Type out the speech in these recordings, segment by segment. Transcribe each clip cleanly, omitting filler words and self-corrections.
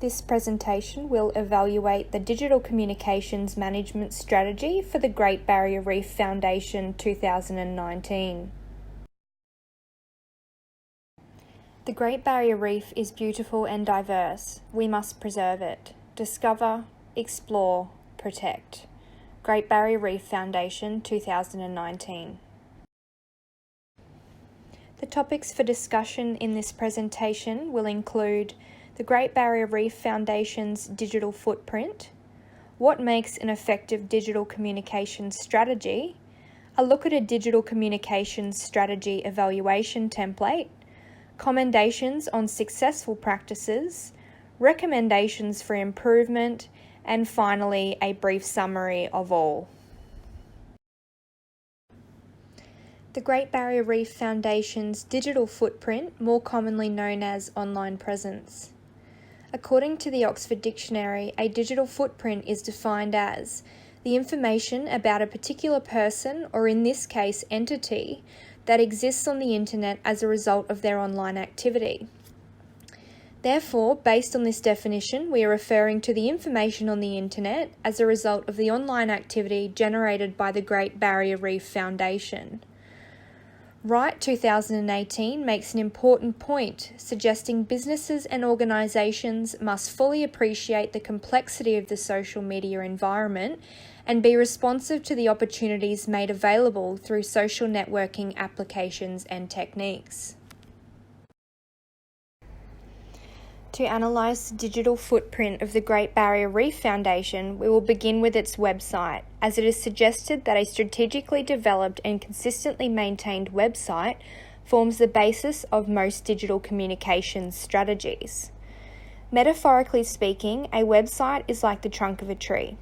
This presentation will evaluate the Digital Communications Management Strategy for the Great Barrier Reef Foundation 2019. The Great Barrier Reef is beautiful and diverse. We must preserve it. Discover, explore, protect. Great Barrier Reef Foundation 2019. The topics for discussion in this presentation will include the Great Barrier Reef Foundation's digital footprint, what makes an effective digital communications strategy, a look at a digital communications strategy evaluation template, commendations on successful practices, recommendations for improvement, and finally a brief summary of all. The Great Barrier Reef Foundation's digital footprint, more commonly known as online presence. According to the Oxford Dictionary, a digital footprint is defined as the information about a particular person, or in this case entity, that exists on the internet as a result of their online activity. Therefore, based on this definition, we are referring to the information on the internet as a result of the online activity generated by the Great Barrier Reef Foundation. Right 2018 makes an important point, suggesting businesses and organisations must fully appreciate the complexity of the social media environment and be responsive to the opportunities made available through social networking applications and techniques. To analyse the digital footprint of the Great Barrier Reef Foundation, we will begin with its website, as it is suggested that a strategically developed and consistently maintained website forms the basis of most digital communications strategies. Metaphorically speaking, a website is like the trunk of a tree.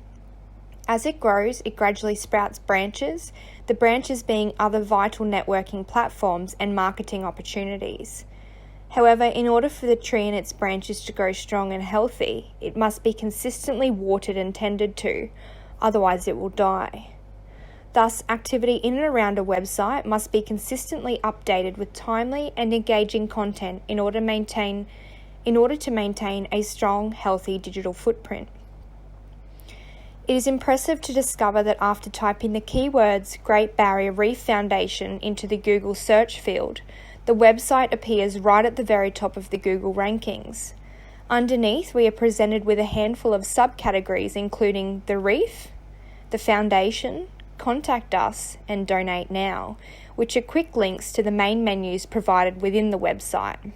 As it grows, it gradually sprouts branches, the branches being other vital networking platforms and marketing opportunities. However, in order for the tree and its branches to grow strong and healthy, it must be consistently watered and tended to, otherwise it will die. Thus, activity in and around a website must be consistently updated with timely and engaging content in order to maintain a strong, healthy digital footprint. It is impressive to discover that after typing the keywords Great Barrier Reef Foundation into the Google search field, the website appears right at the very top of the Google rankings. Underneath, we are presented with a handful of subcategories including the Reef, the Foundation, Contact Us, and Donate Now, which are quick links to the main menus provided within the website.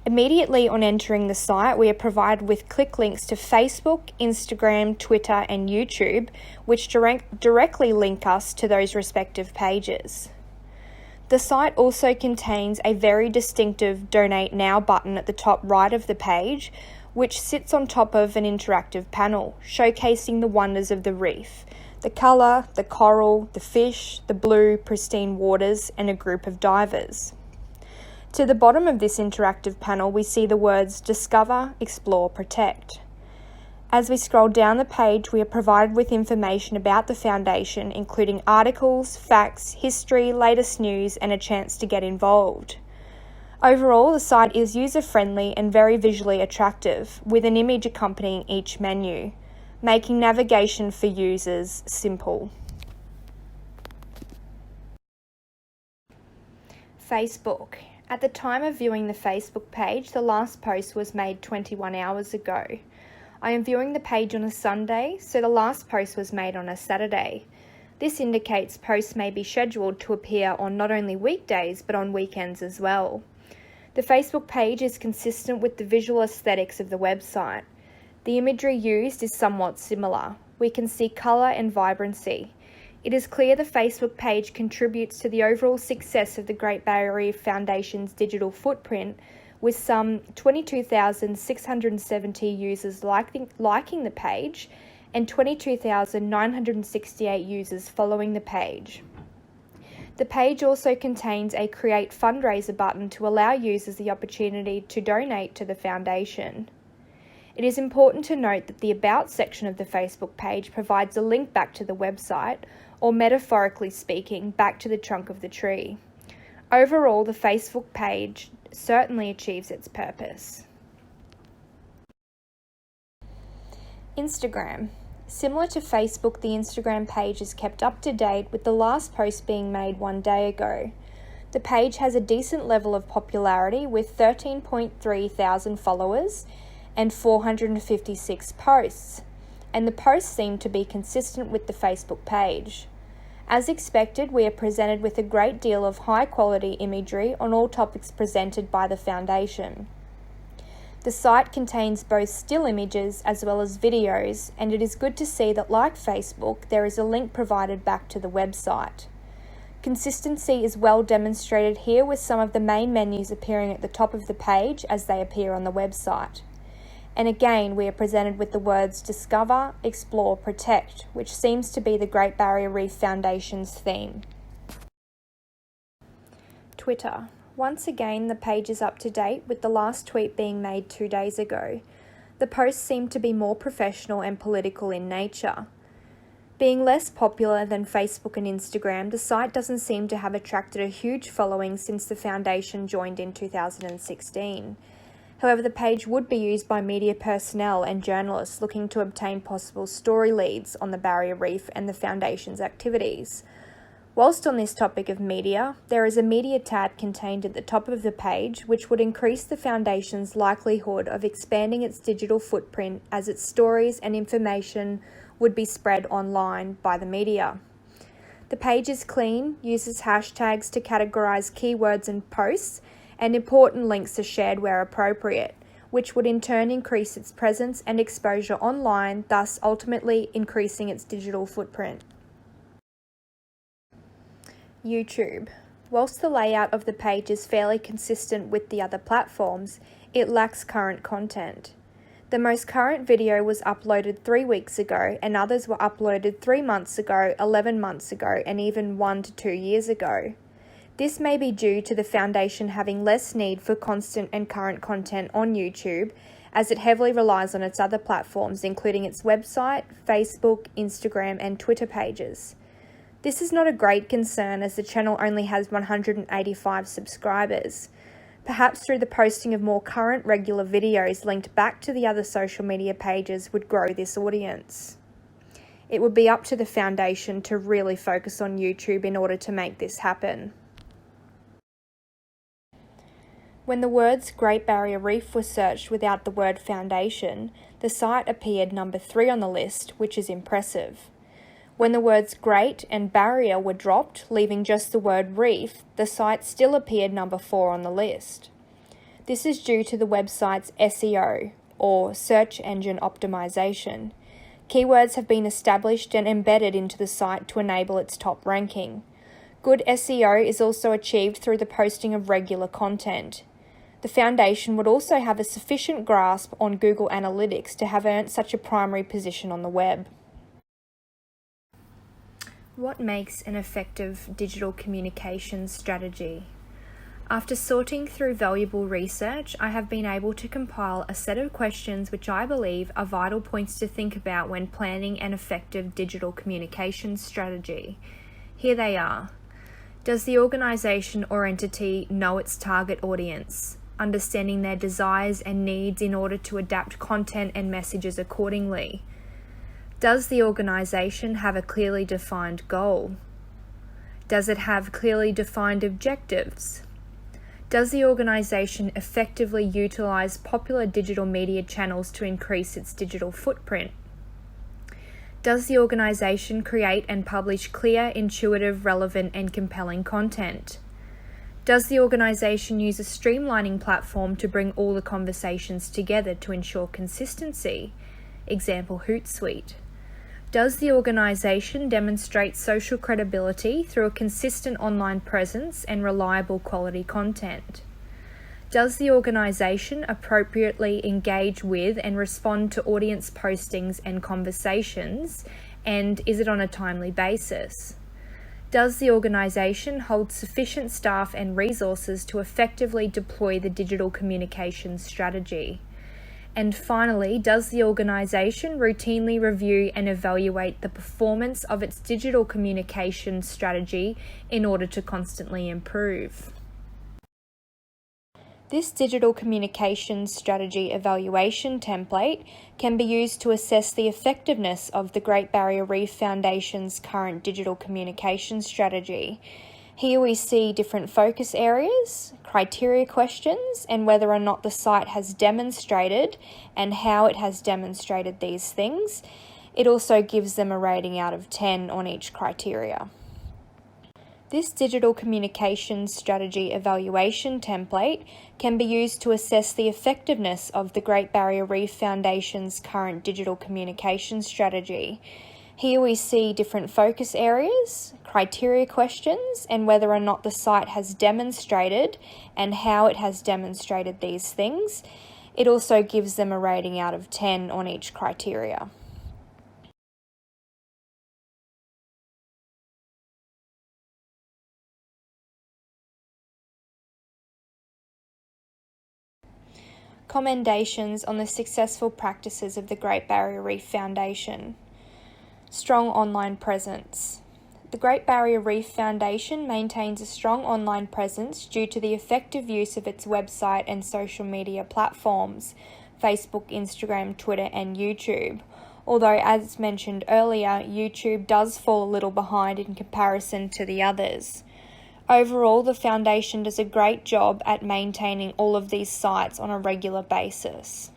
Immediately on entering the site, we are provided with click links to Facebook, Instagram, Twitter, and YouTube, which directly link us to those respective pages. The site also contains a very distinctive Donate Now button at the top right of the page, which sits on top of an interactive panel, showcasing the wonders of the reef, the colour, the coral, the fish, the blue, pristine waters, and a group of divers. To the bottom of this interactive panel, we see the words Discover, Explore, Protect. As we scroll down the page, we are provided with information about the Foundation, including articles, facts, history, latest news, and a chance to get involved. Overall, the site is user-friendly and very visually attractive, with an image accompanying each menu, making navigation for users simple. Facebook. At the time of viewing the Facebook page, the last post was made 21 hours ago. I am viewing the page on a Sunday, so the last post was made on a Saturday. This indicates posts may be scheduled to appear on not only weekdays but on weekends as well. The Facebook page is consistent with the visual aesthetics of the website. The imagery used is somewhat similar. We can see colour and vibrancy. It is clear the Facebook page contributes to the overall success of the Great Barrier Reef Foundation's digital footprint, with some 22,670 users liking the page and 22,968 users following the page. The page also contains a Create Fundraiser button to allow users the opportunity to donate to the Foundation. It is important to note that the About section of the Facebook page provides a link back to the website, or metaphorically speaking, back to the trunk of the tree. Overall, the Facebook page certainly achieves its purpose. Instagram. Similar to Facebook, the Instagram page is kept up to date with the last post being made 1 day ago. The page has a decent level of popularity with 13.3 thousand followers and 456 posts, and the posts seem to be consistent with the Facebook page. As expected, we are presented with a great deal of high-quality imagery on all topics presented by the Foundation. The site contains both still images as well as videos, and it is good to see that, like Facebook, there is a link provided back to the website. Consistency is well demonstrated here with some of the main menus appearing at the top of the page as they appear on the website. And again, we are presented with the words Discover, Explore, Protect, which seems to be the Great Barrier Reef Foundation's theme. Twitter. Once again, the page is up to date with the last tweet being made 2 days ago. The posts seem to be more professional and political in nature. Being less popular than Facebook and Instagram, the site doesn't seem to have attracted a huge following since the Foundation joined in 2016. However, the page would be used by media personnel and journalists looking to obtain possible story leads on the Barrier Reef and the Foundation's activities. Whilst on this topic of media, there is a media tab contained at the top of the page which would increase the Foundation's likelihood of expanding its digital footprint as its stories and information would be spread online by the media. The page is clean, uses hashtags to categorise keywords and posts, and important links are shared where appropriate, which would in turn increase its presence and exposure online, thus ultimately increasing its digital footprint. YouTube. Whilst the layout of the page is fairly consistent with the other platforms, it lacks current content. The most current video was uploaded 3 weeks ago, and others were uploaded 3 months ago, 11 months ago, and even 1 to 2 years ago. This may be due to the Foundation having less need for constant and current content on YouTube, as it heavily relies on its other platforms, including its website, Facebook, Instagram, and Twitter pages. This is not a great concern as the channel only has 185 subscribers. Perhaps through the posting of more current regular videos linked back to the other social media pages would grow this audience. It would be up to the Foundation to really focus on YouTube in order to make this happen. When the words Great Barrier Reef were searched without the word Foundation, the site appeared number 3 on the list, which is impressive. When the words Great and Barrier were dropped, leaving just the word Reef, the site still appeared number 4 on the list. This is due to the website's SEO, or Search Engine Optimization. Keywords have been established and embedded into the site to enable its top ranking. Good SEO is also achieved through the posting of regular content. The Foundation would also have a sufficient grasp on Google Analytics to have earned such a primary position on the web. What makes an effective digital communications strategy? After sorting through valuable research, I have been able to compile a set of questions which I believe are vital points to think about when planning an effective digital communications strategy. Here they are. Does the organisation or entity know its target audience, understanding their desires and needs in order to adapt content and messages accordingly? Does the organisation have a clearly defined goal? Does it have clearly defined objectives? Does the organisation effectively utilise popular digital media channels to increase its digital footprint? Does the organisation create and publish clear, intuitive, relevant and compelling content? Does the organisation use a streamlining platform to bring all the conversations together to ensure consistency? Example, Hootsuite. Does the organisation demonstrate social credibility through a consistent online presence and reliable quality content? Does the organisation appropriately engage with and respond to audience postings and conversations, and is it on a timely basis? Does the organisation hold sufficient staff and resources to effectively deploy the digital communications strategy? And finally, does the organisation routinely review and evaluate the performance of its digital communication strategy in order to constantly improve? This digital communications strategy evaluation template can be used to assess the effectiveness of the Great Barrier Reef Foundation's current digital communications strategy. Here we see different focus areas, criteria questions, and whether or not the site has demonstrated and how it has demonstrated these things. It also gives them a rating out of 10 on each criteria. This digital communications strategy evaluation template can be used to assess the effectiveness of the Great Barrier Reef Foundation's current digital communications strategy. Here we see different focus areas, criteria questions, and whether or not the site has demonstrated and how it has demonstrated these things. It also gives them a rating out of 10 on each criteria. Commendations on the successful practices of the Great Barrier Reef Foundation. Strong online presence. The Great Barrier Reef Foundation maintains a strong online presence due to the effective use of its website and social media platforms, Facebook, Instagram, Twitter, and YouTube. Although, as mentioned earlier, YouTube does fall a little behind in comparison to the others. Overall, the Foundation does a great job at maintaining all of these sites on a regular basis.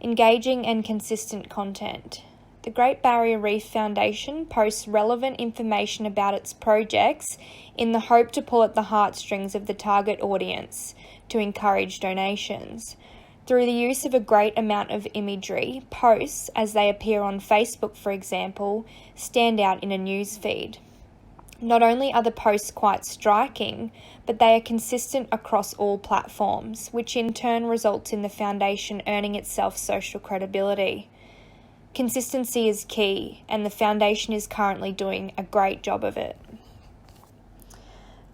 Engaging and consistent content. The Great Barrier Reef Foundation posts relevant information about its projects in the hope to pull at the heartstrings of the target audience to encourage donations. Through the use of a great amount of imagery, posts, as they appear on Facebook for example, stand out in a news feed. Not only are the posts quite striking, but they are consistent across all platforms, which in turn results in the Foundation earning itself social credibility. Consistency is key, and the Foundation is currently doing a great job of it.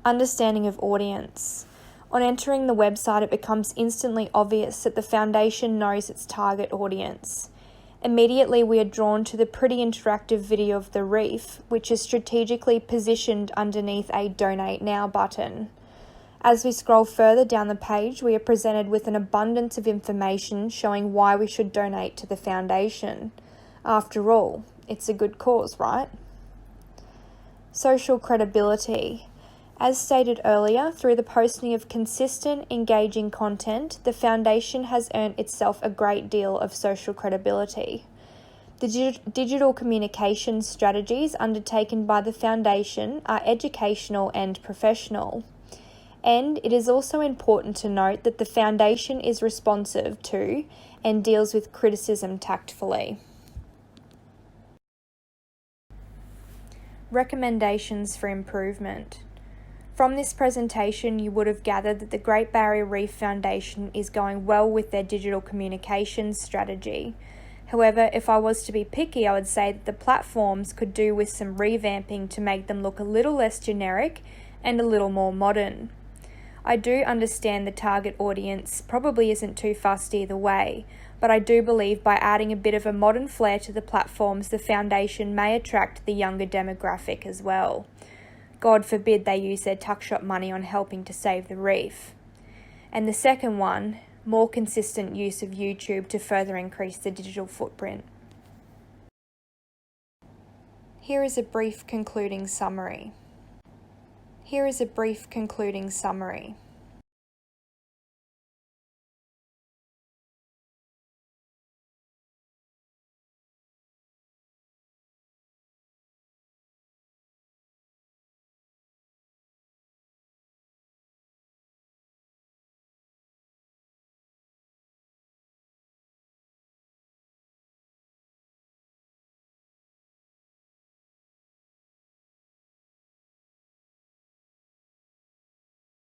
Understanding of audience. On entering the website, it becomes instantly obvious that the Foundation knows its target audience. Immediately, we are drawn to the pretty interactive video of the reef, which is strategically positioned underneath a Donate Now button. As we scroll further down the page, we are presented with an abundance of information showing why we should donate to the Foundation. After all, it's a good cause, right? Social credibility. As stated earlier, through the posting of consistent, engaging content, the Foundation has earned itself a great deal of social credibility. The digital communications strategies undertaken by the Foundation are educational and professional. And it is also important to note that the Foundation is responsive to and deals with criticism tactfully. Recommendations for improvement. From this presentation, you would have gathered that the Great Barrier Reef Foundation is going well with their digital communications strategy. However, if I was to be picky, I would say that the platforms could do with some revamping to make them look a little less generic and a little more modern. I do understand the target audience probably isn't too fussed either way, but I do believe by adding a bit of a modern flair to the platforms, the Foundation may attract the younger demographic as well. God forbid they use their tuck-shop money on helping to save the reef. And the second one, more consistent use of YouTube to further increase the digital footprint. Here is a brief concluding summary.